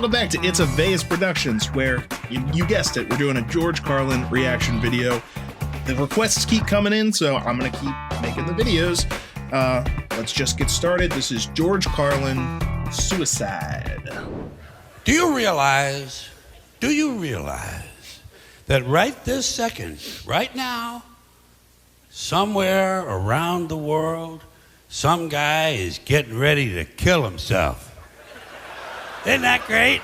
Welcome back to It's a Vase Productions, where, you guessed it, we're doing a George Carlin reaction video. The requests keep coming in, so I'm going to keep making the videos. Let's just get started. This is George Carlin, Suicide. Do you realize that right this second, right now, somewhere around the world, some guy is getting ready to kill himself? Isn't that great?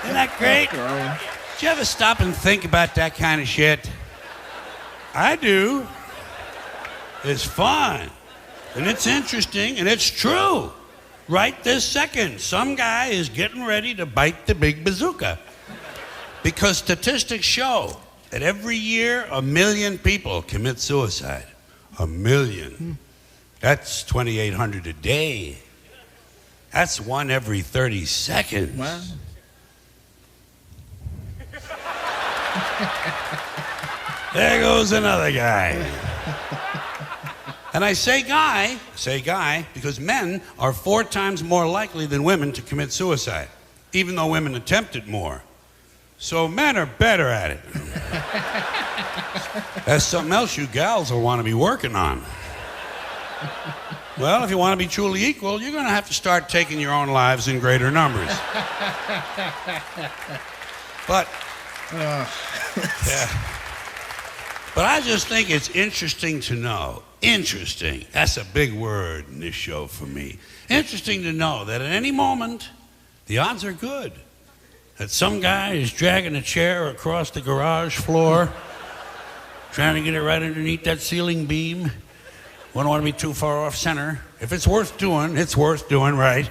Isn't that great? Did you ever stop and think about that kind of shit? I do. It's fun, and it's interesting, and it's true. Right this second, some guy is getting ready to bite the big bazooka. Because statistics show that every year, 1 million people commit suicide. 1 million. That's 2,800 a day. That's one every 30 seconds. Wow. There goes another guy. And I say guy, because men are 4 times more likely than women to commit suicide, even though women attempt it more. So men are better at it. That's something else you gals will want to be working on. Well, if you want to be truly equal, you're going to have to start taking your own lives in greater numbers. But, yeah. But I just think it's interesting to know. Interesting. That's a big word in this show for me. Interesting to know that at any moment, the odds are good that some guy is dragging a chair across the garage floor, trying to get it right underneath that ceiling beam. Wouldn't want to be too far off center. If it's worth doing, it's worth doing right.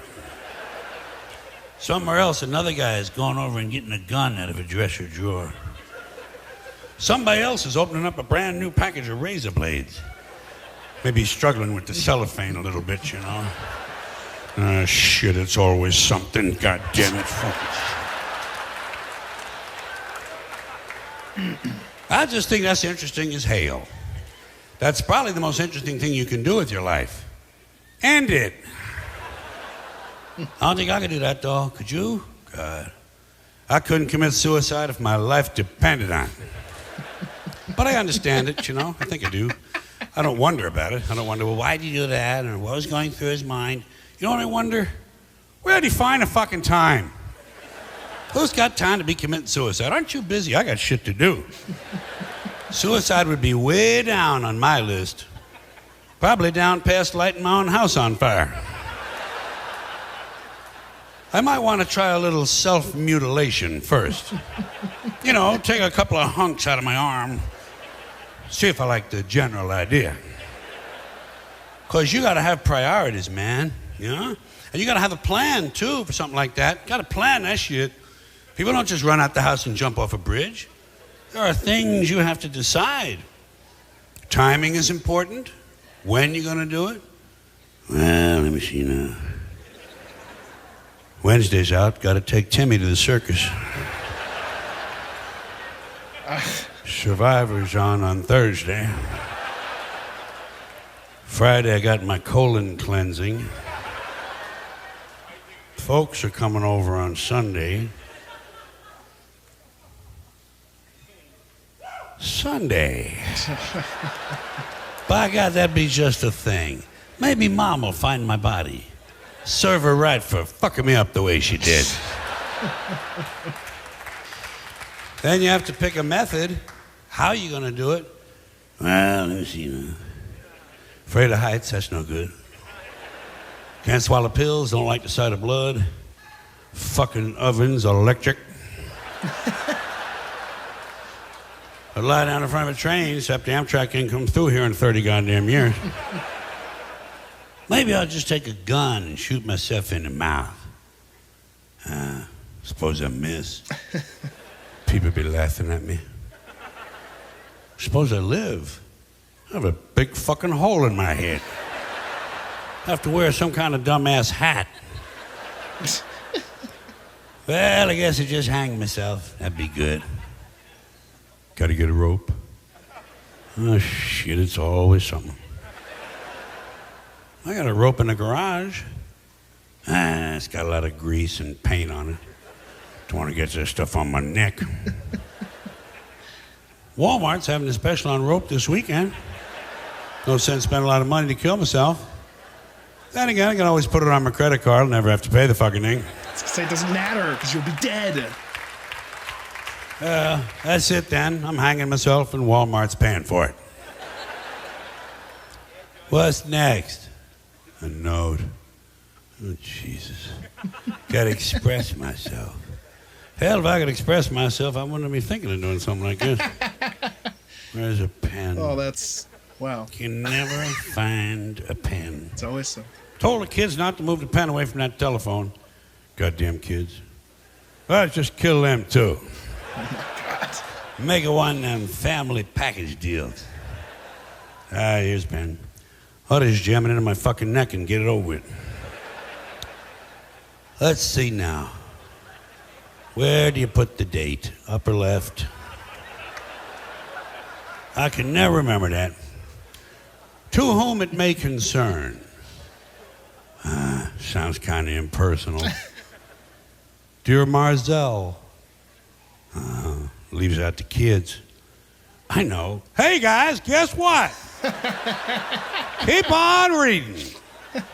Somewhere else, another guy is going over and getting a gun out of a dresser drawer. Somebody else is opening up a brand new package of razor blades. Maybe he's struggling with the cellophane a little bit, you know. Shit, it's always something, God damn it. I just think that's interesting as hell. That's probably the most interesting thing you can do with your life. End it. I don't think I could do that, though. Could you? God. I couldn't commit suicide if my life depended on it. But I understand it, you know. I think I do. I don't wonder about it. I don't wonder, well, why did he do that? Or what was going through his mind? You know what I wonder? Where did he find the fucking time? Who's got time to be committing suicide? Aren't you busy? I got shit to do. Suicide would be way down on my list. Probably down past lighting my own house on fire. I might want to try a little self-mutilation first. You know, take a couple of hunks out of my arm. See if I like the general idea. Because you got to have priorities, man. You know? And you got to have a plan, too, for something like that. Got to plan that shit. People don't just run out the house and jump off a bridge. There are things you have to decide. Timing is important. When you're going to do it. Well, let me see now. Wednesday's out. Got to take Timmy to the circus. Survivor's on Thursday. Friday, I got my colon cleansing. Folks are coming over on Sunday. Sunday. By God, that'd be just a thing. Maybe Mom will find my body. Serve her right for fucking me up the way she did. Then you have to pick a method. How are you going to do it? Well, let me see now. Afraid of heights, that's no good. Can't swallow pills, don't like the sight of blood. Fucking ovens are electric. I'd lie down in front of a train, except the Amtrak ain't come through here in 30 goddamn years. Maybe I'll just take a gun and shoot myself in the mouth. Suppose I miss. People be laughing at me. Suppose I live. I have a big fucking hole in my head. I have to wear some kind of dumbass hat. Well, I guess I just hang myself. That'd be good. Gotta get a rope. Oh, shit, it's always something. I got a rope in the garage. It's got a lot of grease and paint on it. Don't want to get this stuff on my neck. Walmart's having a special on rope this weekend. No sense spending a lot of money to kill myself. Then again, I can always put it on my credit card. I'll never have to pay the fucking thing. Say it doesn't matter because you'll be dead. That's it then. I'm hanging myself and Walmart's paying for it. What's next? A note. Oh, Jesus. Gotta express myself. Hell, if I could express myself, I wouldn't be thinking of doing something like this. Where's a pen? Oh, that's... Wow. Can never find a pen. It's always so. Told the kids not to move the pen away from that telephone. Goddamn kids. Well, just kill them too. Oh my God. Make it one of them family package deals. Here's a pen. I'll just jam it into my fucking neck and get it over with. Let's see now. Where do you put the date? Upper left. I can never remember that. To whom it may concern. Sounds kind of impersonal. Dear Marzell. Leaves out the kids. I know. Hey guys, guess what? Keep on reading.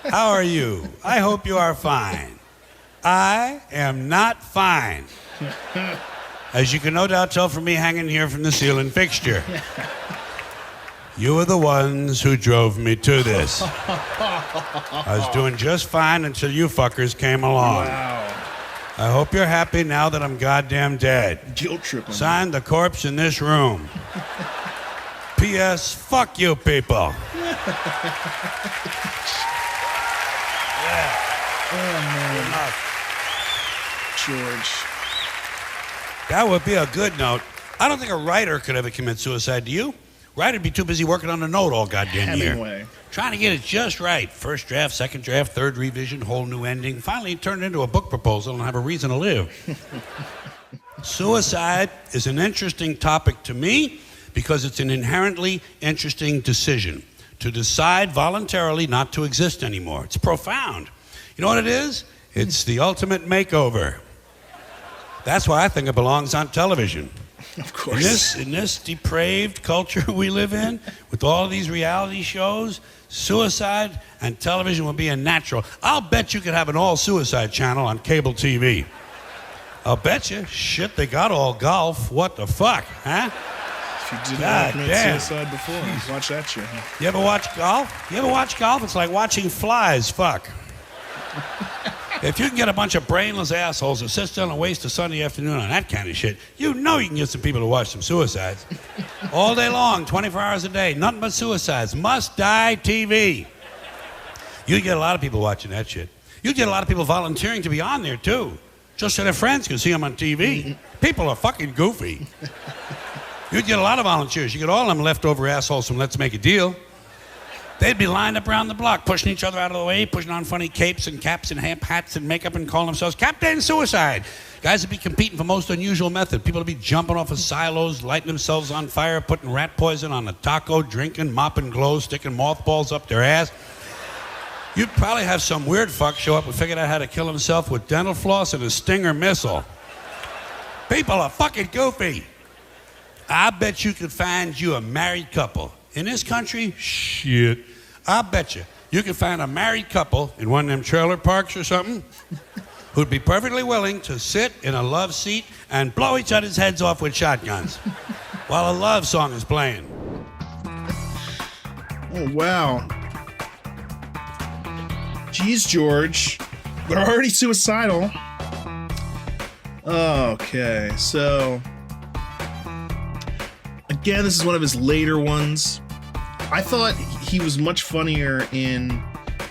How are you? I hope you are fine. I am not fine. As you can no doubt tell from me hanging here from the ceiling fixture. You are the ones who drove me to this. I was doing just fine until you fuckers came along. Wow. I hope you're happy now that I'm goddamn dead. Guilt tripping. Sign the corpse in this room. P.S. Fuck you people. Oh, man. George. That would be a good note. I don't think a writer could ever commit suicide, do you? Writer'd be too busy working on the note all goddamn Hemingway. year. Trying to get it just right. First draft, second draft, third revision, whole new ending. Finally turned into a book proposal and have a reason to live. Suicide is an interesting topic to me because it's an inherently interesting decision. To decide voluntarily not to exist anymore. It's profound. You know what it is? It's the ultimate makeover. That's why I think it belongs on television. Of course. In this depraved culture we live in, with all these reality shows, suicide and television will be a natural. I'll bet you could have an all-suicide channel on cable TV. I'll bet you. Shit, they got all golf. What the fuck, huh? If you didn't God commit damn. suicide before, watch that shit. You ever watch golf? You ever watch golf? It's like watching flies fuck. If you can get a bunch of brainless assholes to sit down and waste a Sunday afternoon on that kind of shit, you know you can get some people to watch some suicides. All day long, 24 hours a day, nothing but suicides. Must die TV. You get a lot of people watching that shit. You get a lot of people volunteering to be on there too, just so their friends can see them on TV. People are fucking goofy. You'd get a lot of volunteers. You get all them leftover assholes from Let's Make a Deal. They'd be lined up around the block, pushing each other out of the way, pushing on funny capes and caps and hats and makeup and calling themselves Captain Suicide. Guys would be competing for most unusual method. People would be jumping off of silos, lighting themselves on fire, putting rat poison on a taco, drinking, mopping glow, sticking mothballs up their ass. You'd probably have some weird fuck show up and figure out how to kill himself with dental floss and a Stinger missile. People are fucking goofy. I bet you could find you a married couple. In this country, shit, I bet you could find a married couple in one of them trailer parks or something who'd be perfectly willing to sit in a love seat and blow each other's heads off with shotguns while a love song is playing. Oh, wow. Geez, George. They're already suicidal. Okay, so... Again, this is one of his later ones. I thought he was much funnier in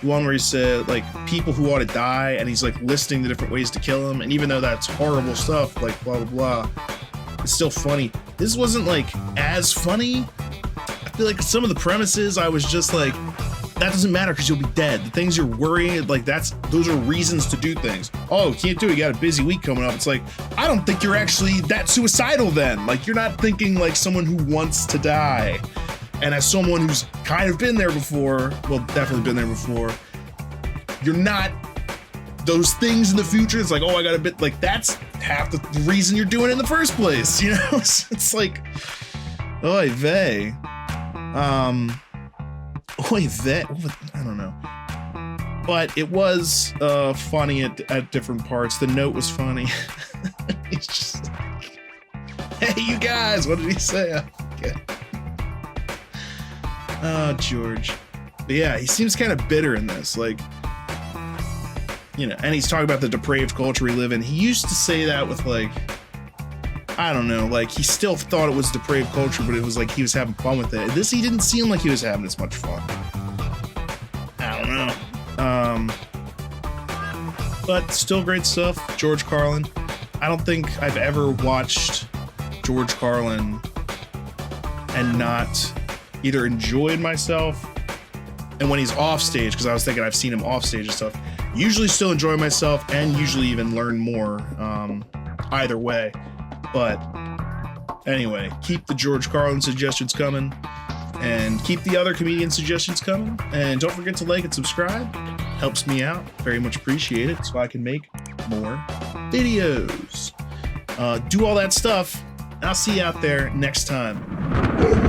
one where he said, like, people who ought to die, and he's, like, listing the different ways to kill them, and even though that's horrible stuff, like, blah, blah, blah, it's still funny. This wasn't, like, as funny. I feel like some of the premises, I was just like, that doesn't matter because you'll be dead. The things you're worrying, like, those are reasons to do things. Oh, can't do it. You got a busy week coming up. It's like, I don't think you're actually that suicidal then. Like, you're not thinking like someone who wants to die. And as someone who's kind of been there before, well, definitely been there before, you're not those things in the future. It's like, oh, I got a bit, like, that's half the reason you're doing it in the first place, you know? It's like, oy vey. Oy vey, I don't know. But it was funny at different parts. The note was funny. He's just like, hey, you guys, what did he say? Okay. Oh, George. But yeah, he seems kind of bitter in this. Like, you know, and he's talking about the depraved culture we live in. He used to say that with, like, I don't know, like, he still thought it was depraved culture, but it was like he was having fun with it. This, he didn't seem like he was having as much fun. I don't know. But still great stuff. George Carlin. I don't think I've ever watched George Carlin and not either enjoyed myself, and when he's off stage, because I was thinking I've seen him off stage and stuff, usually still enjoy myself and usually even learn more either way. But anyway, keep the George Carlin suggestions coming and keep the other comedian suggestions coming, and don't forget to like and subscribe. Helps me out, very much appreciated, so I can make more videos. Do all that stuff. I'll see you out there next time.